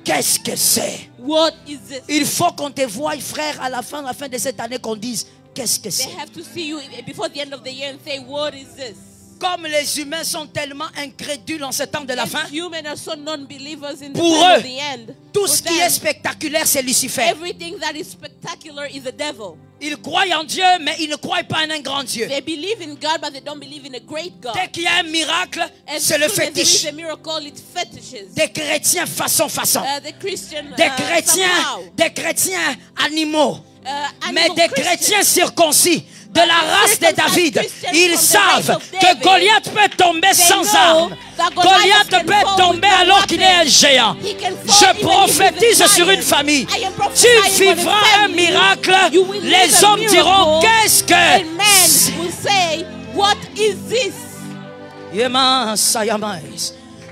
Qu'est-ce que c'est? What is this? Il faut qu'on te voie, frère, à la fin de cette année, qu'on dise qu'est-ce que c'est. They have to see you before the end of the year and say, what is this? Comme les humains sont tellement incrédules en ce temps de la fin, Humans are so non-believers in the pour time eux, of the end. tout For ce qui them, est spectaculaire, c'est Lucifer. everything that is spectacular is the devil. Ils croient en Dieu, mais ils ne croient pas en un grand Dieu. They believe in God, but they don't believe in a great God. Dès qu'il y a un miracle, And c'est le soon as there fétiche. is a miracle, it's fetishes. Des chrétiens façon. The Christian, Des chrétiens animaux. Mais des chrétiens circoncis de la race de David, ils savent que Goliath peut tomber sans armes. Goliath peut tomber alors qu'il est un géant. Je prophétise sur une famille. Tu vivras un miracle. Les hommes diront, qu'est-ce que c'est? What is this?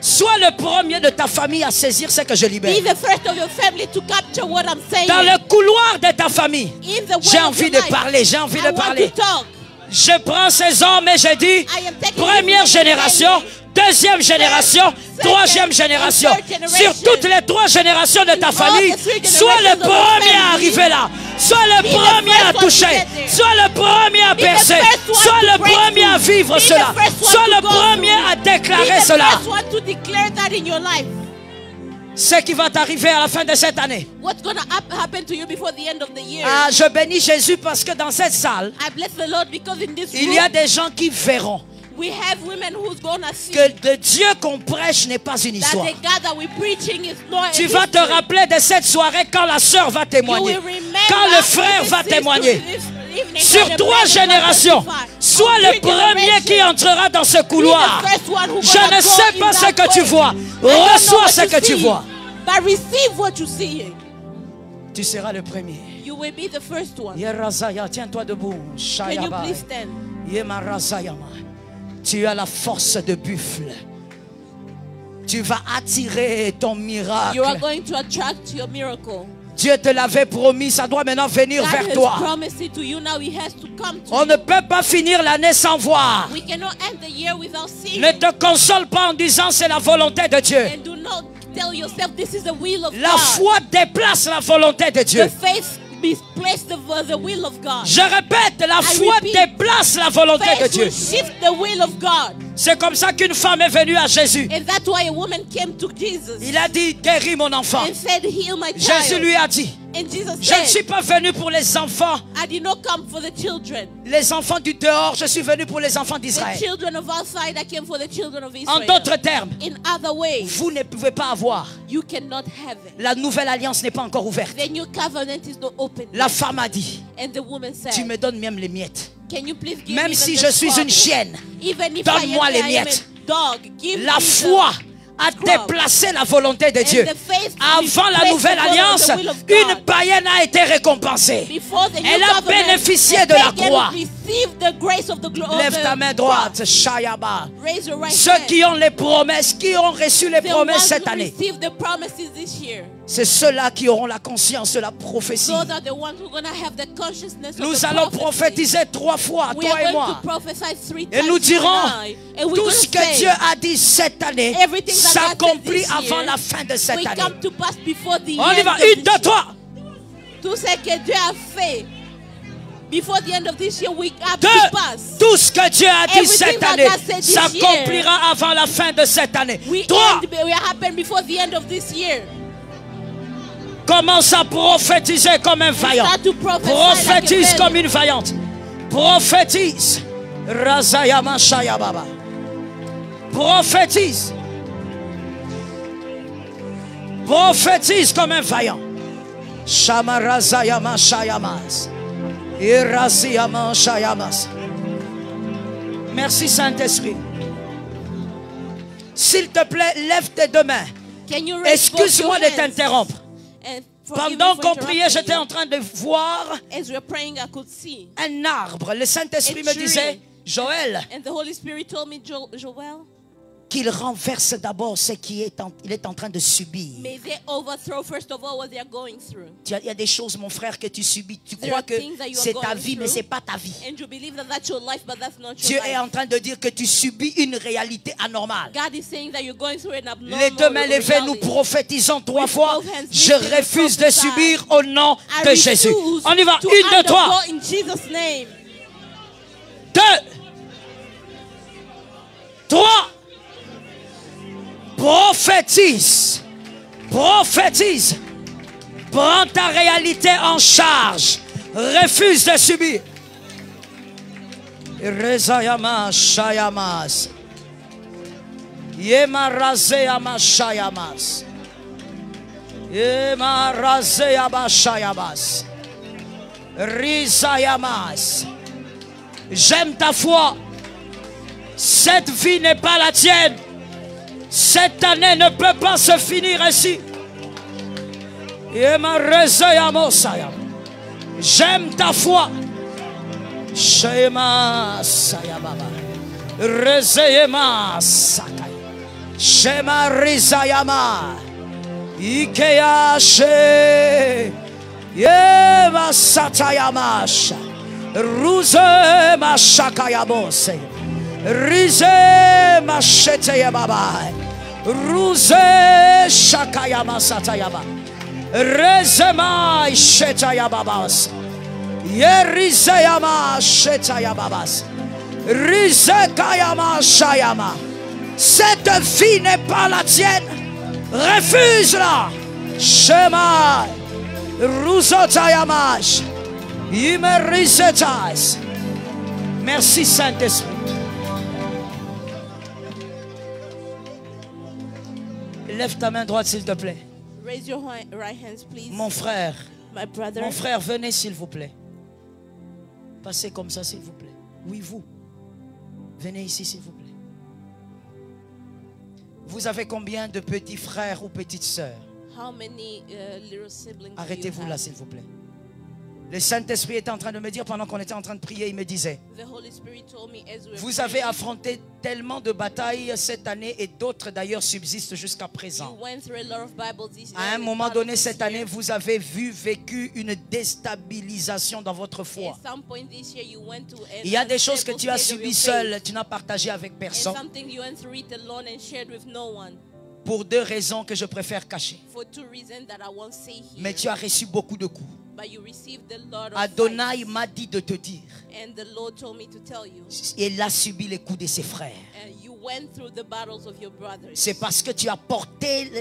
Sois le premier de ta famille à saisir ce que je libère. Be the first of your family to capture what I'm saying. Dans le couloir de ta famille, In the way j'ai of envie your de life, parler, j'ai envie I de want parler. to talk. Je prends ces hommes et je dis, première génération, deuxième génération, troisième génération. Sur toutes les trois générations de ta famille, sois le premier à arriver là. Sois le premier à toucher. Sois le premier à percer. Sois le premier à vivre cela. Sois le premier à déclarer cela. Ce qui va t'arriver à la fin de cette année. What's going to happen to you before the end of the year? Ah, je bénis Jésus parce que dans cette salle, I bless the Lord because in this il room, y a des gens qui verront we have women who's going to see que le Dieu qu'on prêche n'est pas une that histoire. the God that we're preaching is not Tu a vas te history. rappeler de cette soirée quand la sœur va You témoigner, will remember quand le frère this va history témoigner. this evening Sur when the trois brother générations, will testify. sois On le three premier qui generations. entrera dans ce couloir. Be the first one who Je gonna ne go sais in pas ce that que tu way. vois. I don't know Reçois what ce you que tu see, vois. but receive what you see. Tu seras le premier. You will be the first one. Yerazaya, tiens-toi debout. Can you Shayaba. please stand? Yemarazayama. Tu as la force de buffle. Tu vas attirer ton miracle. You are going to attract your miracle. Dieu te l'avait promis, ça doit maintenant venir God vers has toi. promised it to you, now He has to come to On you. ne peut pas finir l'année sans voir. We cannot end the year without seeing. Ne te console pas en disant c'est la volonté de Dieu. And do not tell yourself this is the will of La God. foi déplace la volonté de Dieu. The faith misplaces the will of God. Je répète, la foi repeat, déplace la volonté de Faith Dieu. will shift the will of God. C'est comme ça qu'une femme est venue à Jésus. And that's why a woman came to Jesus Il a dit, guéris mon enfant. and said, heal my Jésus child. lui a dit, And Jesus je ne suis said, pas venu pour les enfants. I did not come for the children. Les enfants du dehors, je suis venu pour les enfants The d'Israël. children of outside, I came for the children of En Israel. d'autres termes, In other ways, vous ne pouvez pas avoir. you cannot have it. La nouvelle alliance n'est pas encore ouverte. The new covenant is not open. La femme a dit, And the woman said, tu me donnes même les miettes. can you please give Même me si the je suis une scrub? chienne, Even if donne-moi les I am miettes. a dog, give La me foi a scrub. déplacé la volonté de Dieu. And the faith Avant la misplaced nouvelle the will of alliance, the will of God. une païenne a été récompensée. Before the new Elle a covenant, bénéficié the de la pagan croix. received the grace of the Lève ta main droite, Shayaba. Raise your right Ceux hand. qui ont les promesses, qui ont reçu les The promesses ones cette who année, received the promises this year. c'est ceux-là qui auront la conscience de la prophétie. Those are the ones who are going to have the consciousness of Nous the allons prophecy. prophétiser 3 fois, We toi are et going moi. to prophesy 3 Et times nous dirons, tonight. And we're tout going ce to que say, Dieu a dit cette année everything that God said s'accomplit this avant year la fin de cette we année. come to pass before the On y end va, of 1, this 2, year. 3. Tout ce que Dieu a fait. Before the end of this year, we have que to pass. Tout ce que Dieu a dit cette année s'accomplira avant la fin de cette année. Toi, happen before the end of this year. Commence à prophétiser comme un vaillant. Prophétise comme une vaillante. Prophétise. Razayama Shayababa. Prophétise. Prophétise comme un vaillant. Shamarazayama Shayamas. Iraziyama Shayamas. Merci Saint-Esprit. S'il te plaît, lève tes deux mains. Excuse-moi de t'interrompre. Pendant qu'on priait, j'étais en train de voir un arbre. Le Saint-Esprit me disait, Joël, qu'il renverse d'abord ce qu'il est en train de subir. Il y a des choses, mon frère, que tu subis. Tu crois que c'est ta vie, mais ce n'est pas ta vie. Dieu est en train de dire que tu subis une réalité anormale. Les deux mains levées, nous prophétisons 3 fois. Je refuse de subir au nom de Jésus. On y va. 1, 2, 3. 2, 3. Prophétise. Prophétise. Prends ta réalité en charge. Refuse de subir. Rezayamas shayamas. Yemarazeyama shayamas. Yemarazeyama shayamas. Rizayamas. J'aime ta foi. Cette vie n'est pas la tienne. Cette année ne peut pas se finir ainsi. J'aime ta foi. Shema Sayababa. Rezeyema Sakai. Shema Rizayama. Ikea She. Yema Satayamasha. Ruze Mashakayabose. Rize Mashete Baba. Ruze Shakayama Satayaba. Rezema Shetayababas. Yerizeyama Shetayababas. Rizekayama Shayama. Cette vie n'est pas la tienne. Refuse-la. Shema Ruzotayamash. Imerizetais. Merci Saint-Esprit. Lève ta main droite s'il te plaît. Raise your right hands, please. Mon frère. My brother. Mon frère, venez s'il vous plaît. Passez comme ça s'il vous plaît. Oui, vous. Venez ici s'il vous plaît. Vous avez combien de petits frères ou petites sœurs? How many little siblings? Arrêtez-vous là s'il vous plaît. Le Saint-Esprit était en train de me dire pendant qu'on était en train de prier, il me disait, vous avez affronté tellement de batailles cette année et d'autres d'ailleurs subsistent jusqu'à présent. À un moment donné cette année, vous avez vécu une déstabilisation dans votre foi. Il y a des choses que tu as subies seul, tu n'as partagé avec personne. Pour 2 raisons que je préfère cacher. Mais tu as reçu beaucoup de coups. Adonai m'a dit de te dire. Il a subi les coups de ses frères. C'est parce que tu as porté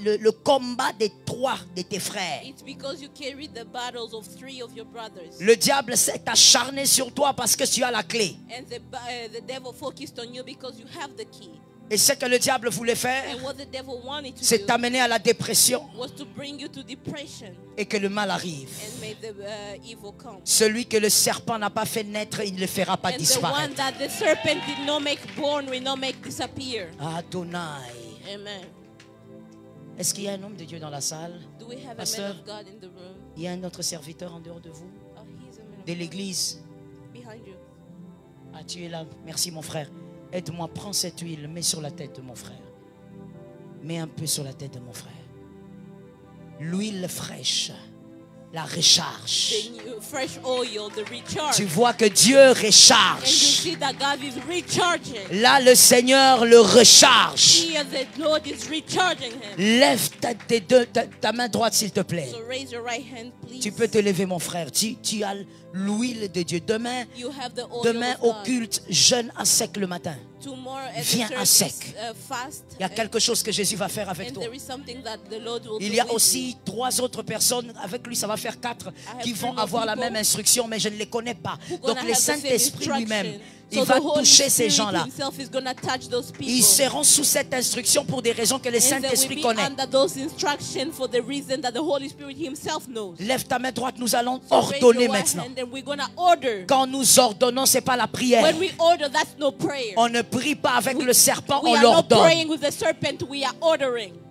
le combat des 3 de tes frères. Le diable s'est acharné sur toi parce que tu as la clé. Et ce que le diable voulait faire, c'est t'amener à la dépression et que le mal arrive. Celui que le serpent n'a pas fait naître, il ne le fera pas disparaître. Adonai. Est-ce qu'il y a un homme de Dieu dans la salle? Pasteur, il y a un autre serviteur en dehors de vous? De l'église? Ah, tu es là. Merci mon frère. Aide-moi, prends cette huile, mets sur la tête de mon frère. Mets un peu sur la tête de mon frère. L'huile fraîche, la recharge. Tu vois que Dieu recharge. Là, le Seigneur le recharge. Lève ta main droite, s'il te plaît. Tu peux te lever, mon frère. Tu as l'huile de Dieu. Demain au culte, jeûne à sec le matin. Viens à sec. Il y a quelque chose que Jésus va faire avec toi. Il y a aussi 3 autres personnes, avec lui ça va faire 4, qui vont avoir la même instruction, mais je ne les connais pas. Donc le Saint-Esprit lui-même, il va toucher ces gens-là. Ils seront sous cette instruction pour des raisons que le Saint-Esprit connaît. Lève ta main droite, nous allons ordonner maintenant. Quand nous ordonnons, ce n'est pas la prière. On ne prie pas avec le serpent, on l'ordonne.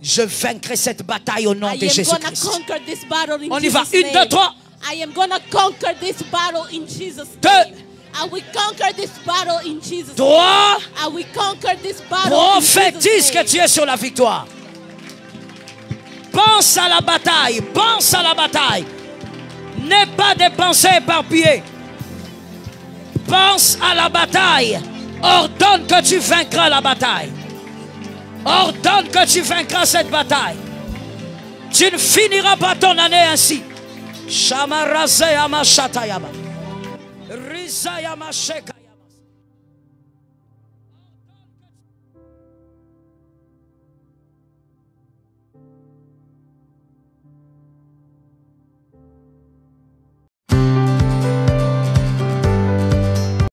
Je vaincrai cette bataille au nom de Jésus-Christ. On y va, 1, 2, 3. I am going to conquer this battle in Jesus' name. 2. I will conquer this battle in Jesus' 3. name. I will conquer this battle in Jesus' Prophétise que name. tu es sur la victoire. Pense à la bataille. Pense à la bataille. N'aie pas de pensées éparpillées. Pense à la bataille. Ordonne que tu vaincras la bataille. Ordonne que tu vaincras cette bataille. Tu ne finiras pas ton année ainsi. Shamaraze Amashatayama. Rizayama Sheka.